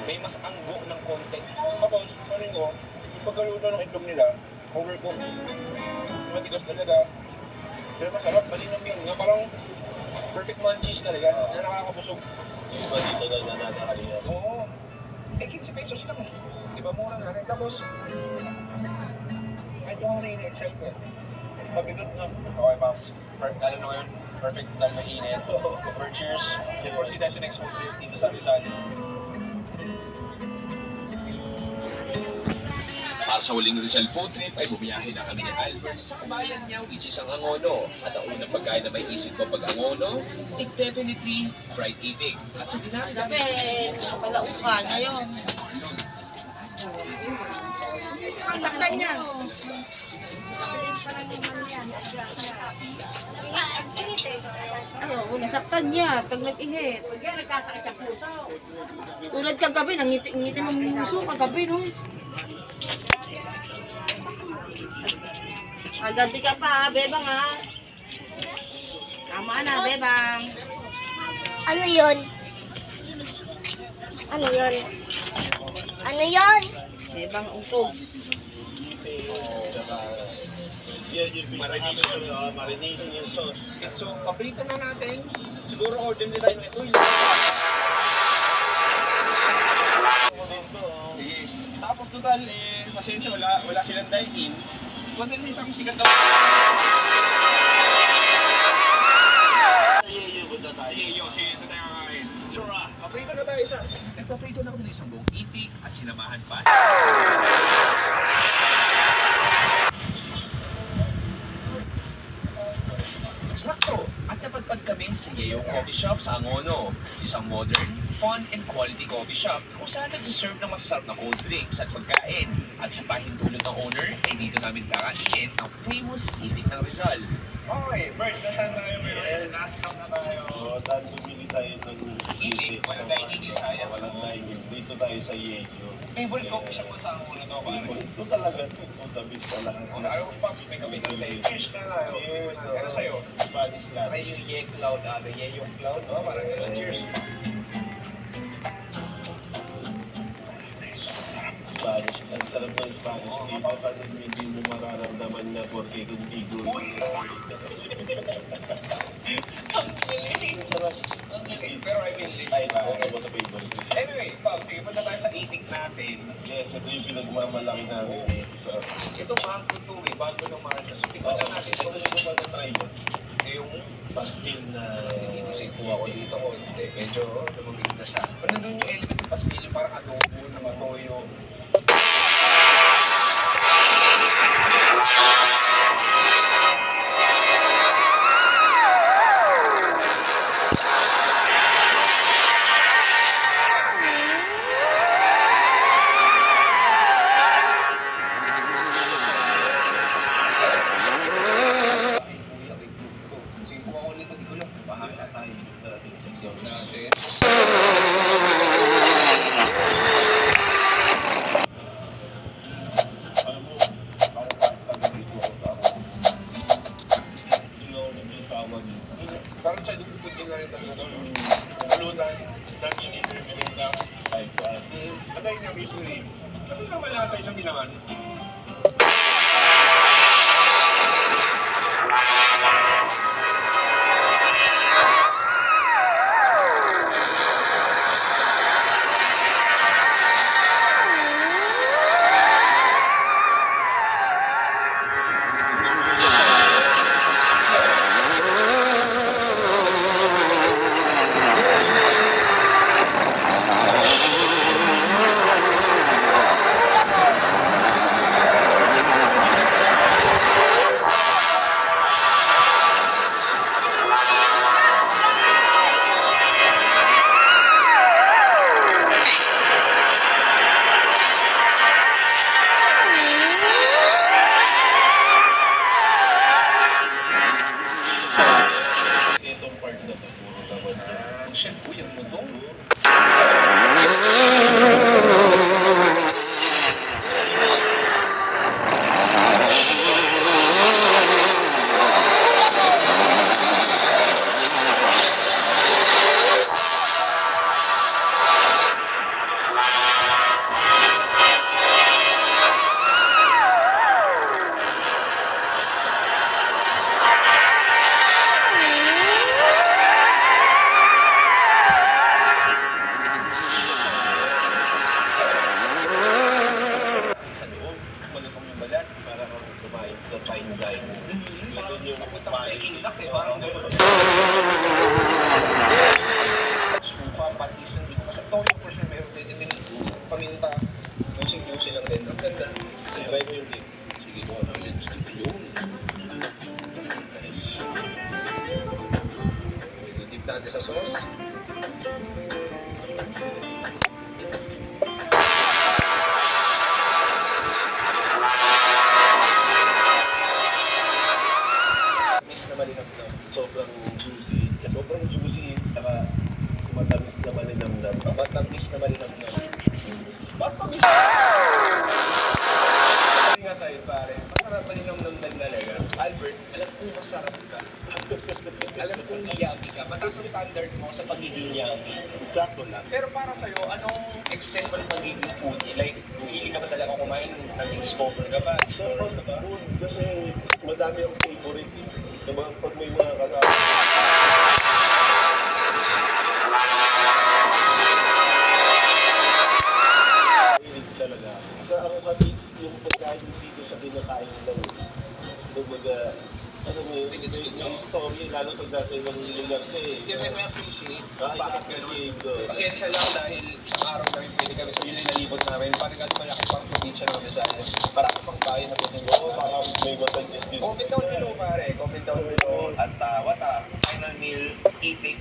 May mas anggo ng konti. Tapos, sabi ko, yung pagkaluto ng itlog nila, overcooked. Matigas talaga. Pero masarap, malinam yun. Nga parang perfect munchies talaga. Na nakakabusog. Yung ba dito na nananakalihan? Oo. Eh, 15 pesos lang eh. Di ba mura nga rin? Tapos, kahit yung mga na-excite ko. Mabigot na. Okay, Pops. Lalo na ngayon, perfect dahil mainit. For cheers. Before si tayo next month dito sa Rizal. Para sa huling Rizal food trip ay bumiyahe na kami ni Albert sa kabayan niya which is ang Angono. At ang unang pagkain na may isip ko pag Angono, it definitely fried eating. At sa dinaanan, Palauka niya yun. Saktan niya. Oo, nasaktan niya pag nag-ihit. Tulad kagabi, nangiti mo muso kagabi, no? Kagabi ka pa, bebang ha. Tama na, bebang. Ano yun? Ano yun? Ano yun? Bebang usog. Yan yung marination yung sauce. So, paprito na natin. Siguro order nila yung ito. Sige. Tapos total, pasensya, wala silang dine-in. Kundi rin isang sikat na... Yeyo ko na tayo. Yeyo, sige, ito tayo kakain. Sura, paprito na tayo isa. nagpaprito na kami ng isang buong itik at sinamahan pa. Sakto! At napadpad kami sa Yeo Coffee Shop sa Angono. Isang modern, fun, and quality coffee shop kung saan nagsiserve ng masasarap na cold drinks at pagkain. At sa pahintulot ng owner, ay dito namin kakainin ang famous itik ng Rizal. Okay, Bert, nasaan tayo ngayon? Last stop na tayo. Oo, dahil bumili tayo ng Itik, walang dining, sayang. Walang dining. Dito tayo sa Yeyo. Favorite coffee shop mo sa Angono to, pare? Ito talaga ito. Tabi sa lahat. Kung ayaw ko, Pops, may kami ng tayo. Cheers na tayo. Cheers. Ano sa'yo? Spanish latte. Ay, yung Ye Cloud, yung Cloud. Oh, parang gano'n. Cheers. Spanish. Ang sarap ng Spanish. Dito kasi hindi mo mararamdaman na porque contigo. Ang galing. Sarap. Ang galing. Pero I mean, Ay, ako ba sa favorite? anyway, Pops, sige, punta tayo sa itik natin. Yes, ito yung pinagmamalaki namin dito sa... Ito, bago to eh. Bago ng market. So, tingnan na natin. Ito yung ba na-try mo? Yung Pastil na... sinisip ko ako dito ko. Hindi, medyo lumabig na siya. Pero nandun yung element ng pastil, yung parang adobo na matoyo. Bahala tayo dito natin. Alam mo, parang pag-dito ako tawag. Hindi ako nagtawag dito. Parang siya dito puting na rin talaga. Lutan, Dutch dinner, melinda, like that. Patay niya, may tuloy. Ano naman natin yung ginawan? Itong part na to, puro naman yan. Shit, uy, ang lutong. paminta. Yusin lang din. Ang ganda. Try mo yung dip. Sige po, ano yun? Gusto yun. Nice. Dip natin sa sauce. Miss na malinam na. Sobrang juicy. Sobrang juicy. Saka matamis na malinamnam. Matamis na malinam na. Matamis! Sabi nga sa'yo, pare, masarap malinam-nam na talaga. Albert, alam ko masarap ka. Alam ko yummy ka. Mataas ang standard mo sa pagiging yummy. Sakto lang. Pero para sa'yo, anong extent mo ng pagiging foodie? Like, hindi ka ba talaga kumain? Nag-discover ka ba? So, kasi madami akong favorite eh. Pag may mga kasama. Mahilig talaga. Sa ang hati, yung pagkain dito sa kinakain lang. Kumbaga, ano mo yun, may story, lalo pag nasa ibang lugar ka eh. Kasi may appreciate. Bakit Bakit ganun? ganun? Pasensya lang dahil sa araw na rin pwede kami sa yun ay nalibot namin. Parang gano'n malaki pang probinsya ng Visayas. Marami pang bayan na pwede Oo, baka may masuggest din. Comment down below pare. Comment down below. At what final meal, eating.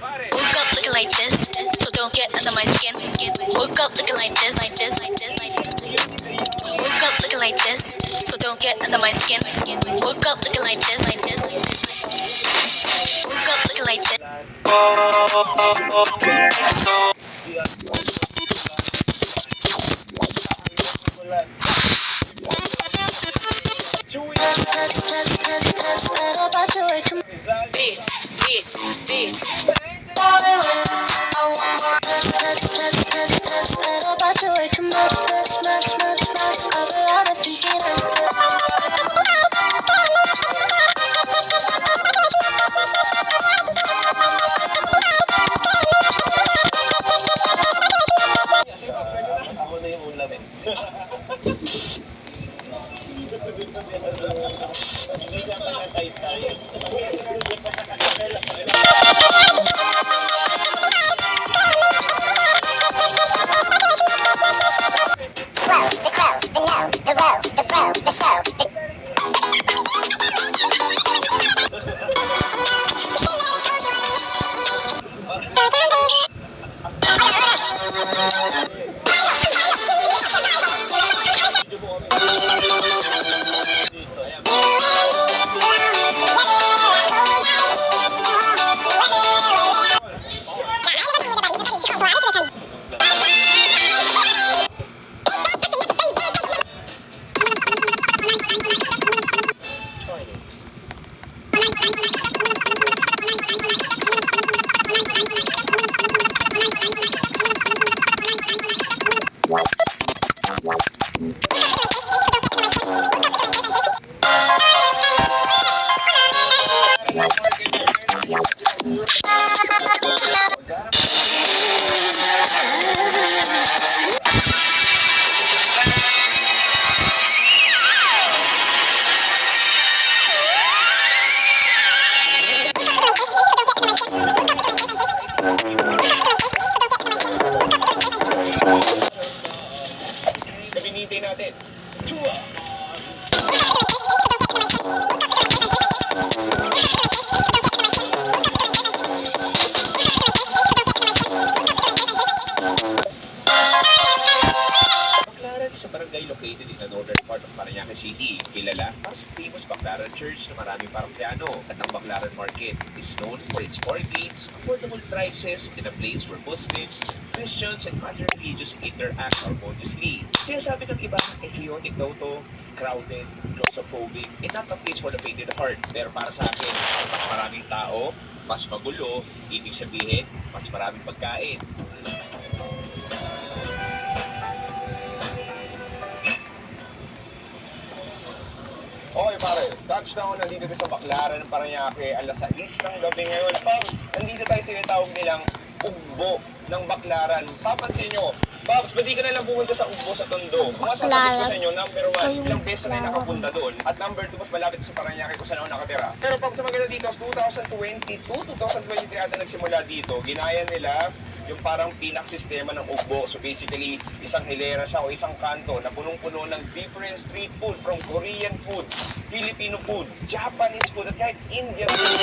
Pare, Woke up looking like this, so don't get under my skin. Woke up looking like this, like this, like this, like this. Woke up looking like this, so don't get under my skin. Woke up looking like this, like this, like this. Woke up looking like this. chewy. This, this, this. Ako na yung ulam eh. Hindi ka pa tayo. Gamitin natin. Chua! Baclaran is a barangay located in the northern part of Parañaque City. Kilala para sa famous Baclaran Church na maraming parokyano. At ang Baclaran Market is known for its bargains, affordable prices, and a place where Muslims, Christians, and other religions interact harmoniously. Sinasabi ng iba, chaotic daw to, crowded, claustrophobic, and not a place for the faint at heart. Pero para sa akin, mas maraming tao, mas magulo, ibig sabihin, mas maraming pagkain. Okay pare, touchdown nandito sa Baclaran ng Parañaque, alas 6 ng gabi ngayon. Pams, nandito tayo sa tinatawag nilang ugbo ng Baclaran. Papansin nyo, Pops, ba't di ka na lang pumunta sa Ugbo sa Tondo? Kung masasagot ko sa inyo, number 1, ilang beses na rin nakapunta doon. At number 2, mas malapit sa Paranaque kung saan ako nakatira. Pero Pops, sa maganda dito, 2022, 2023 ata nagsimula dito, ginaya nila yung parang pinak-sistema ng Ugbo. So basically, isang hilera siya o isang kanto na punong-puno ng different street food from Korean food, Filipino food, Japanese food, at kahit Indian food.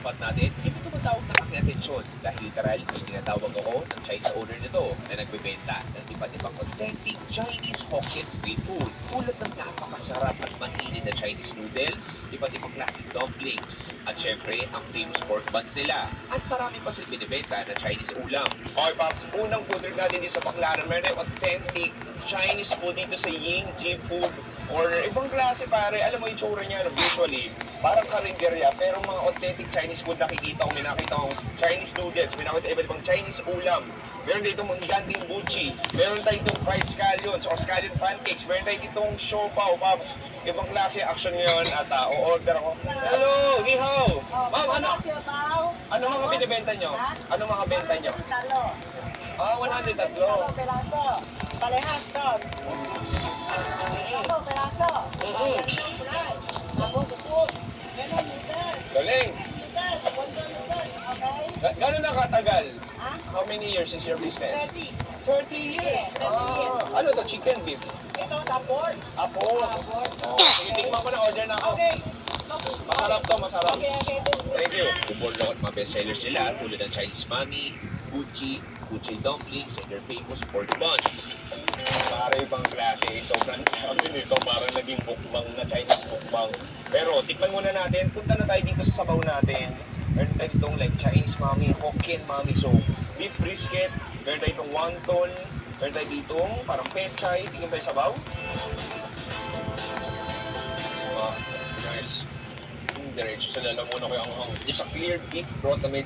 Spot natin, hindi tumatawag na aking atensyon dahil literal may tinatawag ako ng Chinese owner nito na nagbebenta ng iba't ibang authentic Chinese Hokkien street food tulad ng napakasarap at mainit na Chinese noodles, iba't ibang klaseng dumplings, at syempre ang famous pork buns nila. At marami pa silang binibenta na Chinese ulam. Okay, Pops, unang food trip natin dito sa Baclaran, meron tayong authentic Chinese food dito sa Ying Ji Food Corner. Ibang klase pare, alam mo yung tsura niya, visually, parang karinderya, pero mga authentic Chinese food nakikita ko, may nakita kong Chinese noodles, may nakita iba't ibang Chinese ulam. Meron dito mong higanting buchi, meron tayo ditong fried scallions or scallion pancakes, meron tayo ditong siopaw, Pops. Ibang klase action ngayon at o-order ako. Hello, ni hao! Ma'am, ano mga binibenta nyo? Ano mga benta nyo? 100 tatlo. Parehas doon. Peraso. Galing! Okay? Gano'n na katagal? Ha? How many years is your business? 30. 30 years. Ano to? Chicken beef? Ito, tapos. Apo. Oh, sige, tikman ko na. Order na ako. Okay. Masarap to, masarap. Okay. Thank you. Bumulong at mga bestsellers nila tulad ng Chinese Mami, Gucci dumplings, and their famous pork buns. Para ibang klase. Sobrang sabi nito, parang naging mukbang na Chinese mukbang. Pero tikman muna natin. Punta na tayo dito sa sabaw natin. Meron tayo ditong like Chinese Mami, Hokkien Mami. So, beef brisket. Meron tayo ditong wonton. Meron tayo ditong parang pechay. Tingnan tayo sabaw. Nice. Diretso sa lalamunan ko yung anghang. Yung sa clear beef broth na may